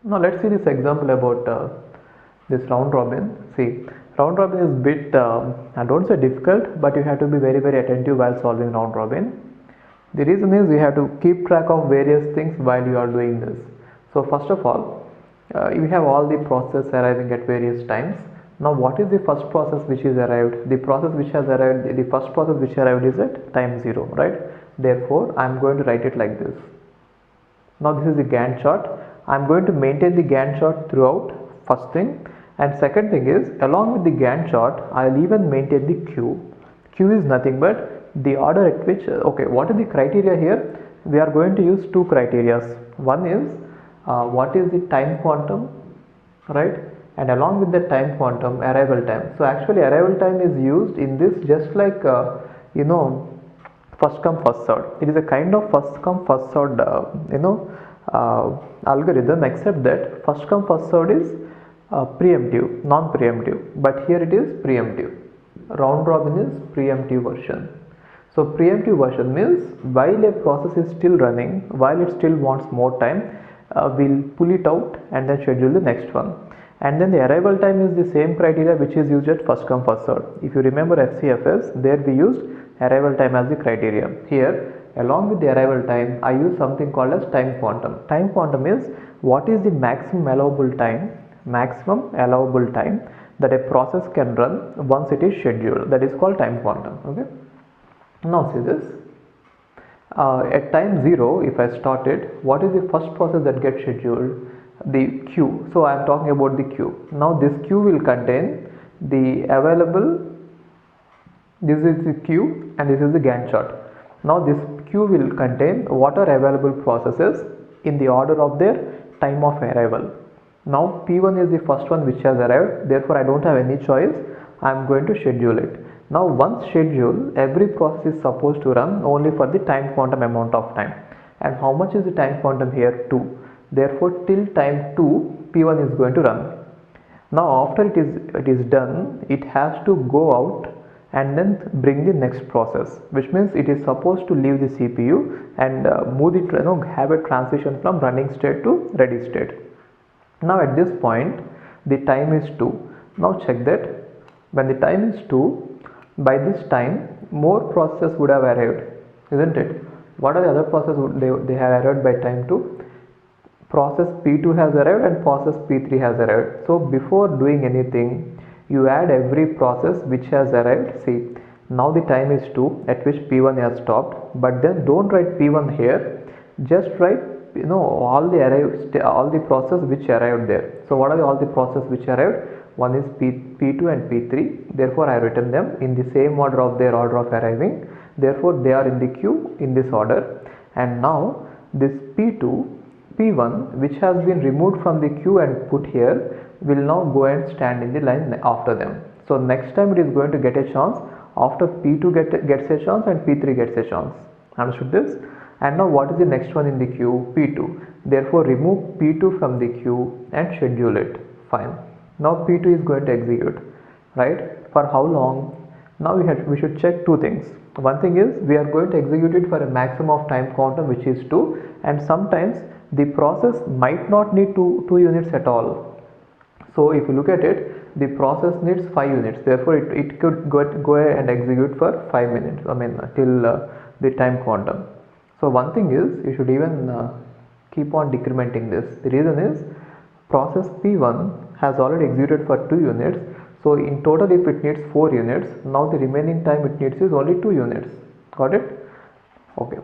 Now let's see this example about this round robin. See, round robin is bit, I don't say difficult, but you have to be very attentive while solving round robin. The reason is you have to keep track of various things while you are doing this. So first of all, you have all the process arriving at various times. Now what is the first process which is arrived? The process which has arrived, the first process which arrived is at time 0, right? Therefore, I am going to write it like this. Now this is the Gantt chart. I am going to maintain the Gantt chart throughout, first thing, and second thing is along with the Gantt chart I will even maintain the queue. Queue is nothing but the order at which, okay, what is the criteria here? We are going to use two criteria. One is what is the time quantum, right, and along with the time quantum, arrival time. So actually arrival time is used in this just like you know, first come first served. It is a kind of first come first served algorithm, except that first come first served is preemptive, non-preemptive, but here it is preemptive. Round robin is preemptive version. So preemptive version means while a process is still running, while it still wants more time, we'll pull it out and then schedule the next one. And then the arrival time is the same criteria which is used at first come first served. If you remember FCFS, there we used arrival time as the criteria. Here along with the arrival time I use something called as time quantum. Time quantum is what is the maximum allowable time that a process can run once it is scheduled. That is called time quantum. Okay. Now see this. At time 0, if I start it, what is the first process that gets scheduled? The queue. So I am talking about the queue. Now this queue will contain the available, this is the queue and this is the Gantt chart. Now this queue will contain what are available processes in the order of their time of arrival. Now P1 is the first one which has arrived, therefore I don't have any choice, I am going to schedule it. Now once scheduled, every process is supposed to run only for the time quantum amount of time. And how much is the time quantum here? 2. Therefore till time 2 P1 is going to run. Now after it is done, it has to go out and then bring the next process, which means it is supposed to leave the CPU and move it, have a transition from running state to ready state. Now at this point the time is 2. Now check that when the time is 2, by this time more processes would have arrived, isn't it? What are the other processes they have arrived by time 2? Process P2 has arrived and process P3 has arrived. So before doing anything, you add every process which has arrived. See, now the time is 2 at which P1 has stopped, but then don't write P1 here, just write all the process which arrived there. So what are all the process which arrived? One is P2 and P3, therefore I have written them in the same order of their order of arriving, therefore they are in the queue in this order. And now this P1 which has been removed from the queue and put here will now go and stand in the line after them. So next time it is going to get a chance after P2 gets a chance and P3 gets a chance. Understood this? And now what is the next one in the queue? P2. Therefore remove P2 from the queue and schedule it. Fine. Now P2 is going to execute, right? For how long? Now we should check two things. One thing is we are going to execute it for a maximum of time quantum which is 2, and sometimes the process might not need 2 units at all. So if you look at it, the process needs 5 units, therefore it could go and execute for 5 minutes, till the time quantum. So one thing is you should even keep on decrementing this. The reason is process P1 has already executed for 2 units, so in total if it needs 4 units, now the remaining time it needs is only 2 units. Got it? Okay.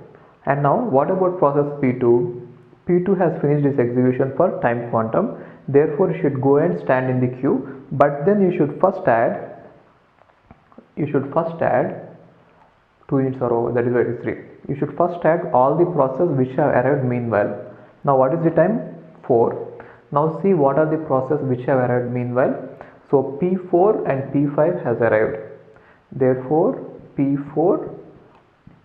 And now what about process P2? P2 has finished its execution for time quantum, therefore it should go and stand in the queue, but then you should first add 2 units are over, that is why it is 3. You should first add all the processes which have arrived meanwhile. Now what is the time? 4. Now see what are the processes which have arrived meanwhile. So P4 and P5 has arrived. Therefore P4,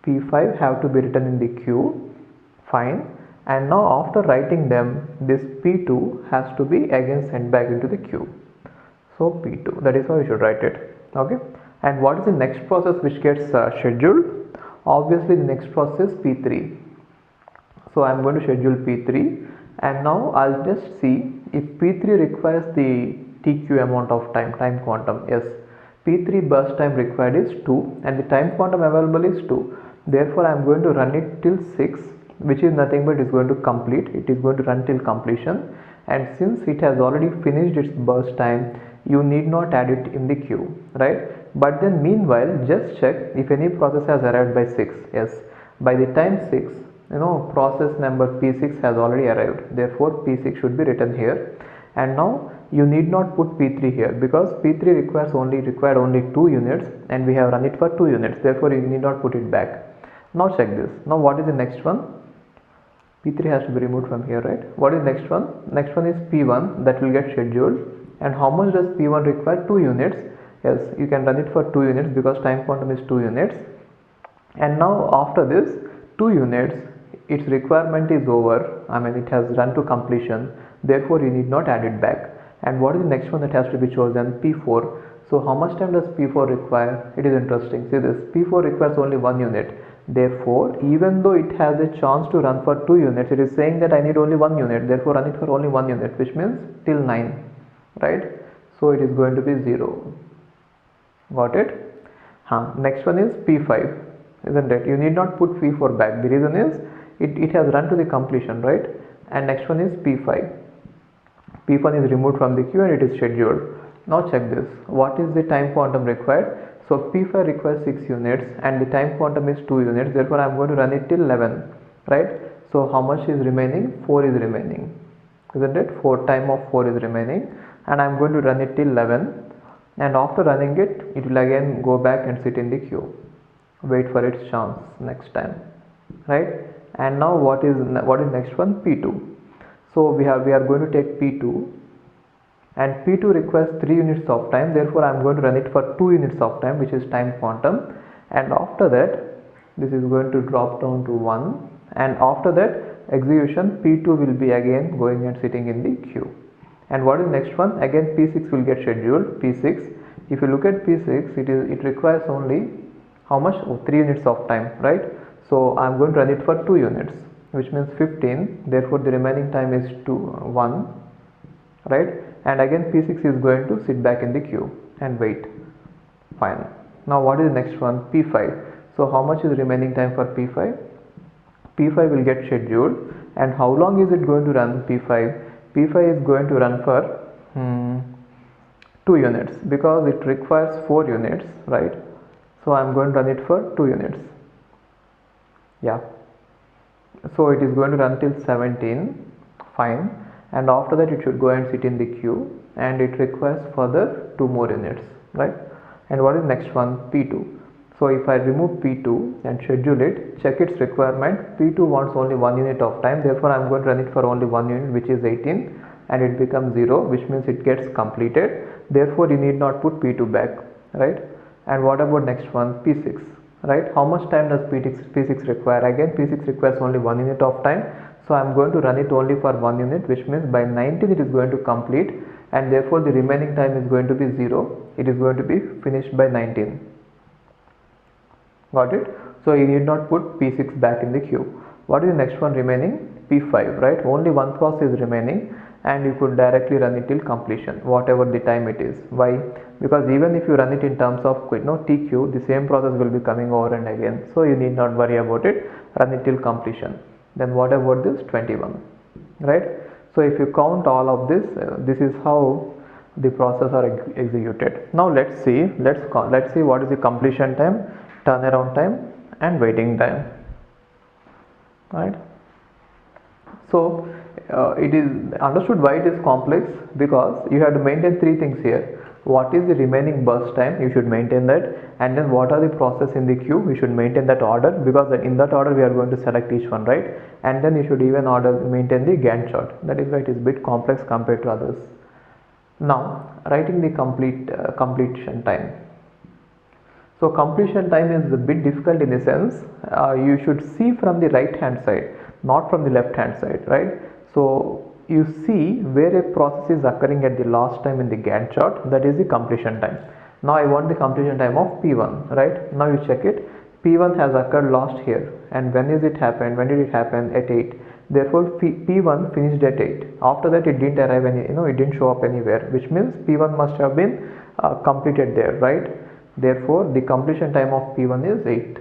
P5 have to be written in the queue. Fine. And now after writing them, this P2 has to be again sent back into the queue. So P2, that is how you should write it. Okay. And what is the next process which gets scheduled? Obviously the next process is P3. So I am going to schedule P3, And now I'll just see if P3 requires the TQ amount of time quantum. Yes, P3 burst time required is 2 and the time quantum available is 2. Therefore I am going to run it till 6, which is nothing but is going to complete. It is going to run till completion, and since it has already finished its burst time, you need not add it in the queue, right? But then meanwhile, just check if any process has arrived by 6. Yes, by the time 6, process number P6 has already arrived, therefore P6 should be written here. And now you need not put P3 here because P3 required only 2 units and we have run it for 2 units, therefore you need not put it back. Now check this. Now what is the next one? P3 has to be removed from here, right? What is next one? Next one is P1 that will get scheduled. And how much does P1 require? 2 units. Yes, you can run it for 2 units because time quantum is 2 units. And now after this 2 units, its requirement is over. I mean, it has run to completion. Therefore, you need not add it back. And what is the next one that has to be chosen? P4. So how much time does P4 require? It is interesting. See this. P4 requires only 1 unit. Therefore, even though it has a chance to run for 2 units, it is saying that I need only 1 unit. Therefore, run it for only 1 unit, which means till 9, right? So it is going to be 0. Got it? Next one is P5, isn't it? You need not put P4 back. The reason is it has run to the completion, right? And next one is P5. P1 is removed from the queue and it is scheduled. Now check this. What is the time quantum required? So P5 requires 6 units and the time quantum is 2 units. Therefore, I am going to run it till 11, right? So how much is remaining? 4 is remaining, isn't it? Time of 4 is remaining, and I am going to run it till 11. And after running it, it will again go back and sit in the queue. Wait for its chance next time, right? And now what is next one? P2. So we are going to take P2. And P2 requires 3 units of time, therefore I am going to run it for 2 units of time, which is time quantum. And after that, this is going to drop down to 1. And after that execution, P2 will be again going and sitting in the queue. And what is next one? Again P6 will get scheduled. P6, if you look at P6, it requires only how much? 3 units of time, right? So I am going to run it for 2 units, which means 15. Therefore the remaining time is 1, right? And again P6 is going to sit back in the queue and wait. Fine. Now what is the next one? P5. So how much is remaining time for P5? P5 will get scheduled. And how long is it going to run? P5 is going to run for 2 units because it requires 4 units, right? So I am going to run it for 2 units. Yeah. So it is going to run till 17. Fine. And after that it should go and sit in the queue, and it requires further 2 more units, right? And what is next one? P2. So if I remove P2 and schedule it, check its requirement. P2 wants only 1 unit of time, therefore I am going to run it for only 1 unit, which is 18, and it becomes 0, which means it gets completed. Therefore you need not put P2 back, right? And what about next one? P6, right? How much time does P6 require? Again P6 requires only 1 unit of time. So I am going to run it only for 1 unit, which means by 19 it is going to complete, and therefore the remaining time is going to be 0. It is going to be finished by 19. Got it? So you need not put P6 back in the queue. What is the next one remaining? P5, right? Only one process is remaining, and you could directly run it till completion, whatever the time it is. Why? Because even if you run it in terms of TQ, the same process will be coming over and again. So you need not worry about it. Run it till completion. Then what about this? 21, right? So if you count all of this, this is how the process are executed. Now let's see what is the completion time, turnaround time, and waiting time, right? So it is understood why it is complex, because you have to maintain 3 things here. What is the remaining burst time? You should maintain that. And then what are the process in the queue? We should maintain that order, because in that order we are going to select each one, right? And then you should even maintain the Gantt chart. That is why it is a bit complex compared to others. Now writing the completion time. So completion time is a bit difficult in the sense you should see from the right hand side, not from the left hand side, right? So you see where a process is occurring at the last time in the Gantt chart, that is the completion time. Now I want the completion time of P1, right? Now you check it. P1 has occurred last here, and when is it happened? When did it happen? At 8. Therefore P1 finished at 8. After that it didn't arrive any, it didn't show up anywhere, which means P1 must have been completed there, right? Therefore the completion time of P1 is 8.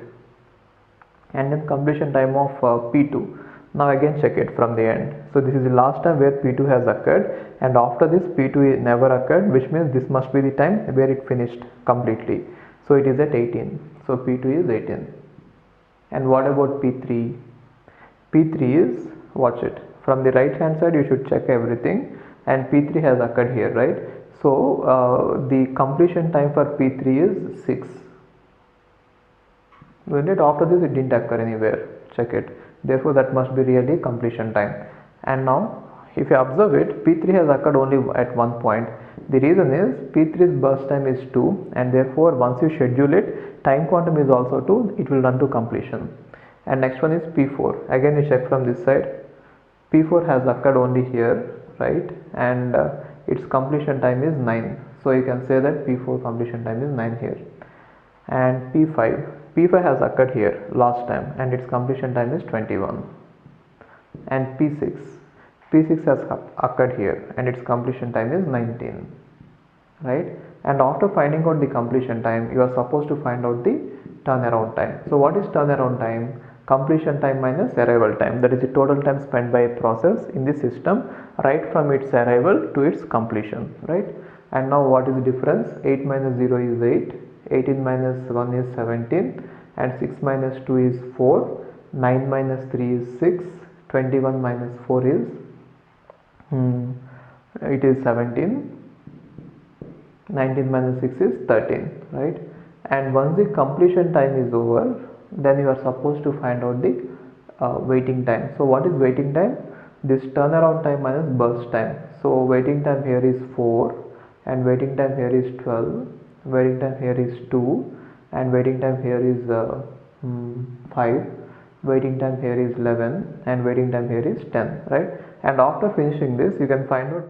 And then completion time of P2. Now again check it from the end. So this is the last time where P2 has occurred, and after this P2 never occurred, which means this must be the time where it finished completely. So it is at 18. So P2 is 18. And what about P3? P3 is, watch it, from the right hand side you should check everything, and P3 has occurred here, right? So the completion time for P3 is 6. After this it didn't occur anywhere, check it. Therefore that must be really completion time. And now if you observe it, P3 has occurred only at one point. The reason is P3's burst time is 2, and therefore once you schedule it, time quantum is also 2, it will run to completion. And next one is P4. Again you check from this side, P4 has occurred only here, right? And its completion time is 9. So you can say that P4 completion time is 9 here. And P5 has occurred here last time, and its completion time is 21. And P6 has occurred here, and its completion time is 19, right? And after finding out the completion time, you are supposed to find out the turnaround time. So what is turnaround time? Completion time minus arrival time, that is the total time spent by a process in the system right from its arrival to its completion, right? And now what is the difference? 8 minus 0 is 8, 18 minus 1 is 17, and 6 minus 2 is 4, 9 minus 3 is 6, 21 minus 4 is it is 17, 19 minus 6 is 13, right? And once the completion time is over, then you are supposed to find out the waiting time. So what is waiting time? This turnaround time minus burst time. So waiting time here is 4, and waiting time here is 12, waiting time here is 2, and waiting time here is 5, waiting time here is 11, and waiting time here is 10, right? And after finishing this, you can find out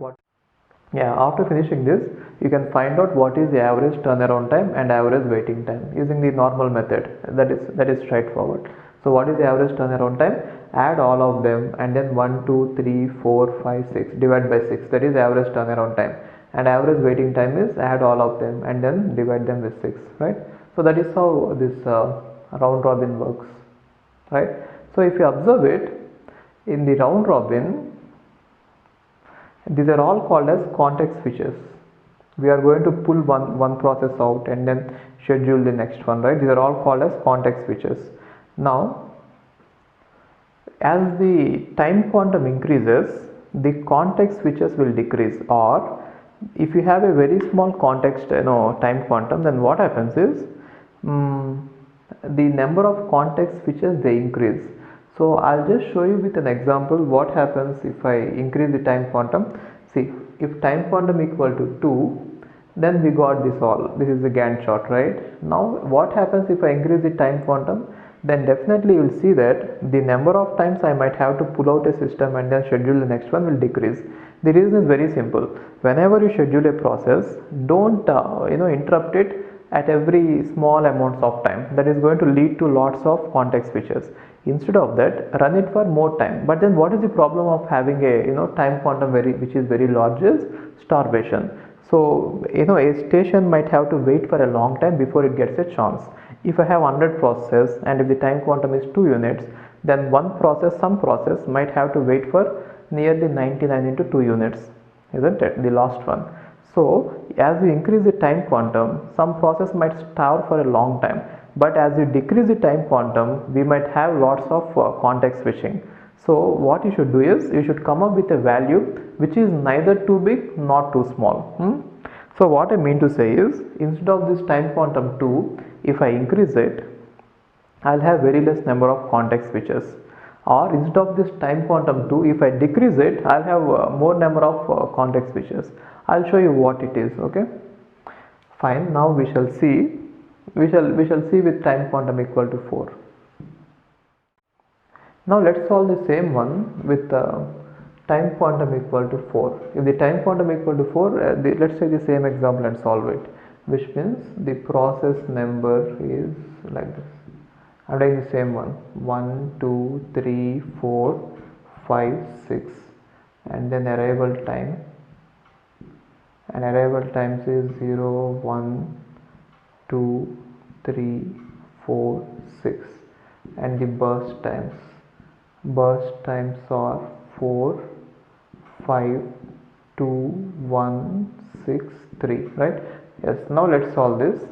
what is the average turnaround time and average waiting time using the normal method. That is straightforward. So what is the average turnaround time? Add all of them, and then 1 2 3 4 5 6 divide by 6, that is average turnaround time. And average waiting time is add all of them and then divide them with 6, right? So that is how this round robin works, right? So if you observe it, in the round robin, these are all called as context switches. We are going to pull one process out and then schedule the next one, right? These are all called as context switches. Now, as the time quantum increases, the context switches will decrease, or if you have a very small context time quantum, then what happens is the number of context switches, they increase. So I'll just show you with an example what happens if I increase the time quantum. See, if time quantum equal to 2, then we got this all. This is the Gantt chart, right? Now what happens if I increase the time quantum? Then definitely you will see that the number of times I might have to pull out a system and then schedule the next one will decrease. The reason is very simple. Whenever you schedule a process, don't interrupt it at every small amounts of time. That is going to lead to lots of context switches. Instead of that, run it for more time. But then what is the problem of having a time quantum which is very large is starvation. So a station might have to wait for a long time before it gets a chance. If I have 100 processes and if the time quantum is 2 units, then some process might have to wait for nearly 99 into 2 units, isn't it? The last one. So as we increase the time quantum, some process might starve for a long time, but as we decrease the time quantum, we might have lots of context switching. So what you should do is you should come up with a value which is neither too big nor too small. So what I mean to say is, instead of this time quantum 2, if I increase it, I'll have very less number of context switches. Or instead of this time quantum 2, if I decrease it, I'll have more number of context switches. I'll show you what it is. Okay, fine. Now we shall see with time quantum equal to 4. Now let's solve the same one with time quantum equal to 4. If the time quantum equal to 4, let's take the same example and solve it, which means the process number is like this. I'm doing the same one, 1 2 3 4 5, 6, and then arrival time, and arrival times is 0, 1, 2, 3, 4, 6, and the burst times are 4, 5, 2, 1, 6, 3, right? Yes, now let's solve this.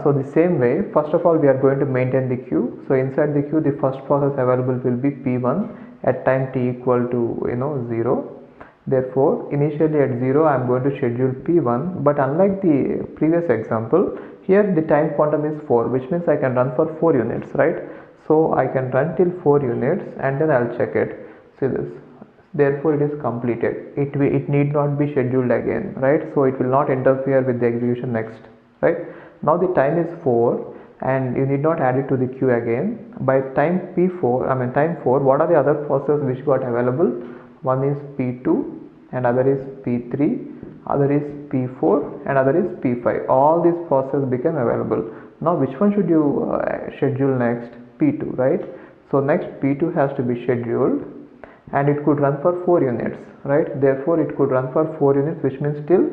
So the same way, first of all we are going to maintain the queue. So inside the queue the first process available will be P1 at time t equal to 0. Therefore initially at 0 I am going to schedule P1, but unlike the previous example, here the time quantum is 4, which means I can run for 4 units, right? So I can run till 4 units and then I'll check it. See this. Therefore it is completed. It need not be scheduled again, right? So it will not interfere with the execution next, right? Now the time is 4 and you need not add it to the queue again. By time P4, time 4, what are the other processes which got available? One is P2 and other is P3, other is P4 and other is P5. All these processes became available. Now which one should you schedule next? P2, right? So next P2 has to be scheduled and it could run for 4 units, right? Therefore it could run for 4 units, which means till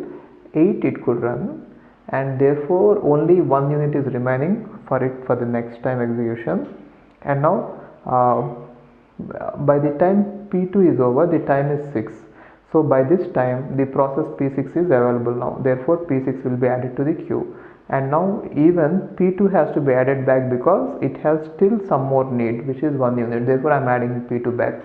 8 it could run, and therefore only 1 unit is remaining for it for the next time execution. And now by the time P2 is over, the time is 6. So by this time the process P6 is available now, therefore P6 will be added to the queue. And now even P2 has to be added back because it has still some more need, which is 1 unit, therefore I am adding P2 back.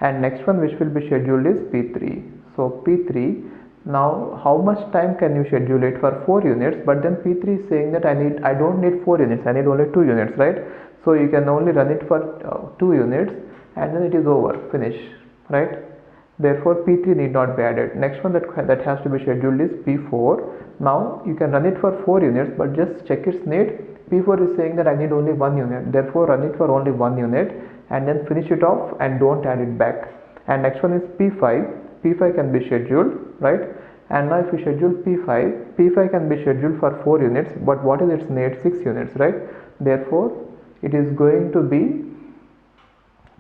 And next one which will be scheduled is P3. So P3, now how much time can you schedule it? For 4 units, but then P3 is saying that I don't need 4 units, I need only 2 units, right? So you can only run it for 2 units and then it is over, finish, right? Therefore P3 need not be added. Next one that has to be scheduled is P4. Now you can run it for 4 units, but just check its need. P4 is saying that I need only 1 unit, therefore run it for only 1 unit and then finish it off and don't add it back. And next one is P5. P5 can be scheduled, right? And now if you schedule P5 can be scheduled for 4 units, but what is its need? 6 units, right? Therefore it is going to be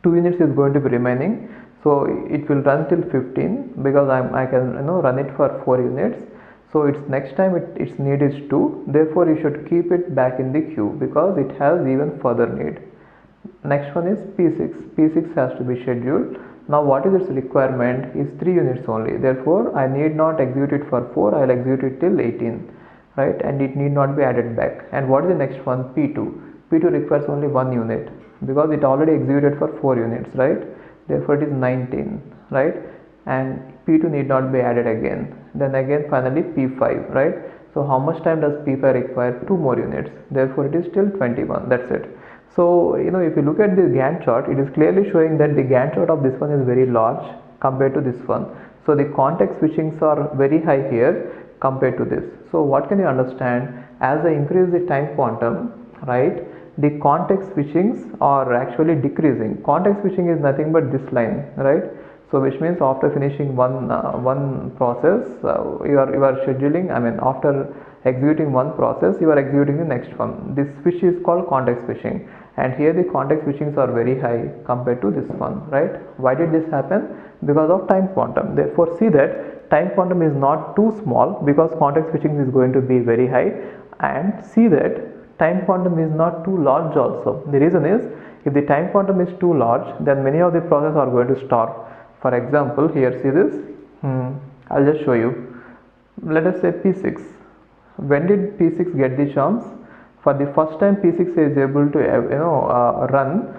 2 units is going to be remaining, so it will run till 15 because I can run it for 4 units. So its next time its need is 2, therefore you should keep it back in the queue because it has even further need. Next one is P6. P6 has to be scheduled. Now what is its requirement is 3 units only, therefore I need not execute it for 4, I will execute it till 18, right? And it need not be added back. And what is the next one? P2. P2 requires only 1 unit because it already executed for 4 units, right? Therefore it is 19, right? And P2 need not be added again. Then again finally P5, right? So how much time does P5 require? 2 more units, therefore it is still 21, that's it. So if you look at the Gantt chart, it is clearly showing that the Gantt chart of this one is very large compared to this one. So the context switchings are very high here compared to this. So what can you understand? As I increase the time quantum, right, the context switchings are actually decreasing. Context switching is nothing but this line, right? So which means after finishing one process, you are scheduling, after executing one process, you are executing the next one. This switch is called context switching, and here the context switchings are very high compared to this one, right? Why did this happen? Because of time quantum. Therefore see that time quantum is not too small because context switching is going to be very high, and see that time quantum is not too large also. The reason is, if the time quantum is too large, then many of the processes are going to stop. For example, here see this, I'll just show you. Let us say P6. When did P6 get the chance? For the first time P6 is able to run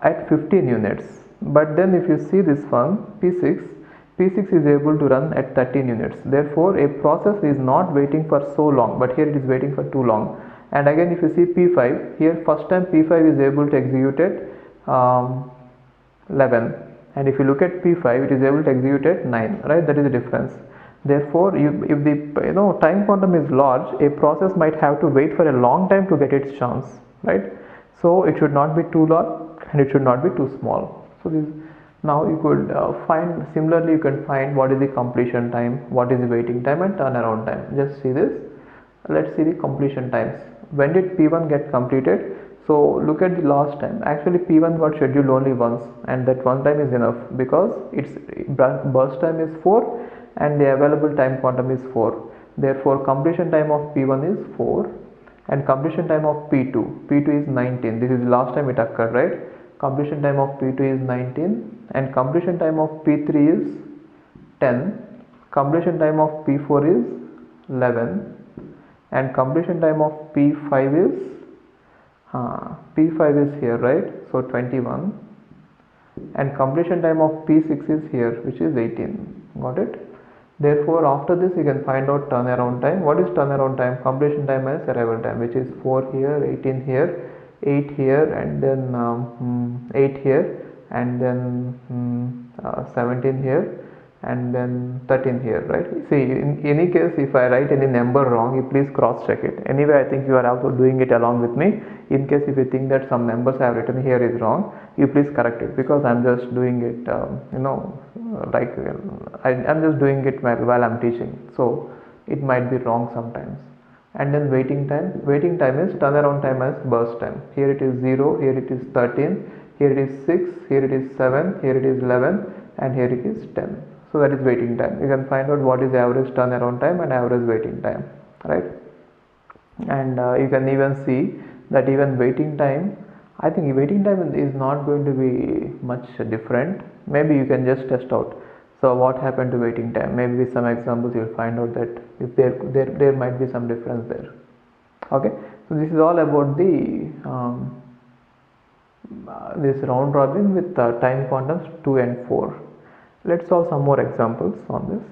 at 15 units. But then if you see this one, P6 is able to run at 13 units. Therefore a process is not waiting for so long, but here it is waiting for too long. And again if you see P5, here first time P5 is able to execute at 11, and if you look at P5 it is able to execute at 9, right? That is the difference. Therefore if the time quantum is large, a process might have to wait for a long time to get its chance, right? So it should not be too large and it should not be too small. So this, now you could find, similarly you can find what is the completion time, what is the waiting time and turnaround time. Just see this. Let's see the completion times. When did P1 get completed? So look at the last time. Actually, P1 got scheduled only once, and that one time is enough because its burst time is 4 and the available time quantum is 4. Therefore, completion time of P1 is 4 and completion time of P2 is 19. This is the last time it occurred, right? Completion time of P2 is 19 and completion time of P3 is 10. Completion time of P4 is 11 and completion time of P5 is P5 is here, right? So 21 and completion time of P6 is here, which is 18. Got it? Therefore, after this you can find out turnaround time. What is turnaround time? Completion time minus arrival time, which is 4 here, 18 here, 8 here, and then 8 here, and then 17 here, and then 13 here, right? See, in any case, if I write any number wrong, you please cross check it. Anyway, I think you are also doing it along with me. In case if you think that some numbers I have written here is wrong, you please correct it, because I'm just doing it, like I'm just doing it while I'm teaching. So it might be wrong sometimes. And then waiting time is turnaround time as burst time. Here it is 0, here it is 13, here it is 6, here it is 7, here it is 11, and here it is 10. So that is waiting time. You can find out what is average turnaround time and average waiting time, right? And you can even see that even waiting time, I think waiting time is not going to be much different. Maybe you can just test out. So what happened to waiting time? Maybe with some examples you will find out that if there might be some difference there. Okay, so this is all about the this round robin with time quantums 2 and 4. Let's solve some more examples on this.